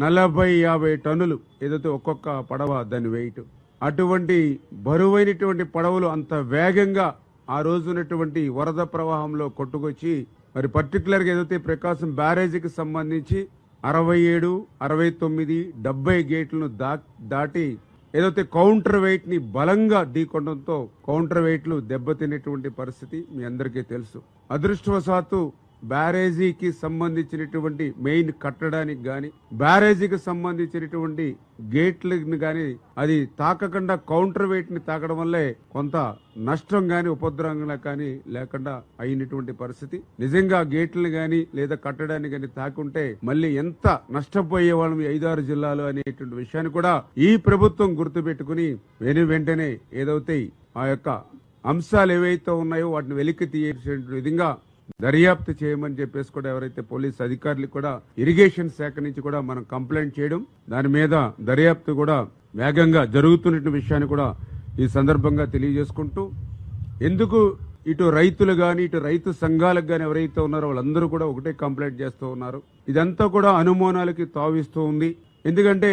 40-50 టన్నులు ఏదైతే ఒక్కొక్క పడవ దాని వెయిట్, అటువంటి బరువైనటువంటి పడవలు అంత వేగంగా ఆ రోజునటువంటి వరద ప్రవాహంలో కొట్టుకొచ్చి మరి పర్టికులర్ గా ఏదైతే ప్రకాశం బ్యారేజీకి సంబంధించి 67, 69, 70 గేట్లను దాటి ఏదైతే కౌంటర్ వెయిట్ ని బలంగా ఢీకొనడంతో కౌంటర్ వెయిట్లు దెబ్బతినేటువంటి పరిస్థితి మీ అందరికీ తెలుసు. అదృష్టవశాత్తు బ్యారేజీకి సంబంధించినటువంటి మెయిన్ కట్టడానికి గాని, బ్యారేజీకి సంబంధించినటువంటి గేట్లను గాని అది తాకకుండా కౌంటర్ వెయిట్ ని తాకడం వల్లే కొంత నష్టం గాని ఉపద్రవంగా కానీ లేకుండా అయినటువంటి పరిస్థితి. నిజంగా గేట్లను గాని లేదా కట్టడాన్ని గాని తాకుంటే మళ్ళీ ఎంత నష్టపోయే వాళ్ళం 5-6 జిల్లాలు అనేటువంటి విషయాన్ని కూడా ఈ ప్రభుత్వం గుర్తుపెట్టుకుని వెంటనే ఏదైతే ఆ యొక్క అంశాలు ఏవైతే ఉన్నాయో వాటిని వెలికి తీసే విధంగా దర్యాప్తు చేయమని చెప్పేసి కూడా ఎవరైతే పోలీస్ అధికారులు కూడా ఇరిగేషన్ శాఖ నుంచి కూడా మనం కంప్లైంట్ చేయడం, దాని మీద దర్యాప్తు కూడా వేగంగా జరుగుతున్న విషయాన్ని కూడా ఈ సందర్భంగా తెలియజేసుకుంటూ, ఎందుకు ఇటు రైతులు గాని ఇటు రైతు సంఘాలకు గాని ఎవరైతే ఉన్నారో వాళ్ళందరూ కూడా ఒకటే కంప్లైంట్ చేస్తూ ఉన్నారు. ఇదంతా కూడా అనుమానాలకి తావిస్తూ ఉంది. ఎందుకంటే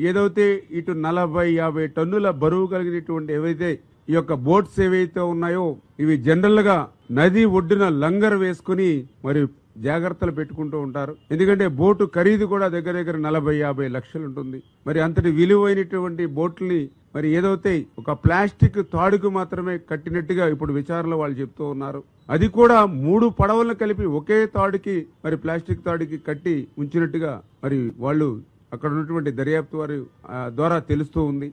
ఏదైతే ఇటు 40-50 టన్నుల బరువు కలిగినటువంటి ఏవైతే ఈ యొక్క బోట్స్ ఏవైతే ఉన్నాయో ఇవి జనరల్ గా నది ఒడ్డున లంగర్ వేసుకుని మరి జాగ్రత్తలు పెట్టుకుంటూ ఉంటారు. ఎందుకంటే బోటు ఖరీదు కూడా దగ్గర 40-50 లక్షలు ఉంటుంది. మరి అంతటి విలువైనటువంటి బోట్లని మరి ఏదైతే ఒక ప్లాస్టిక్ తాడుకు మాత్రమే కట్టినట్టుగా ఇప్పుడు విచారణలో వాళ్ళు చెప్తూ ఉన్నారు. అది కూడా 3 పడవలను కలిపి ఒకే తాడుకి మరి ప్లాస్టిక్ తాడుకి కట్టి ఉంచినట్టుగా మరి వాళ్ళు అక్కడ ఉన్నటువంటి దర్యాప్తు వారి ద్వారా తెలుస్తూ ఉంది.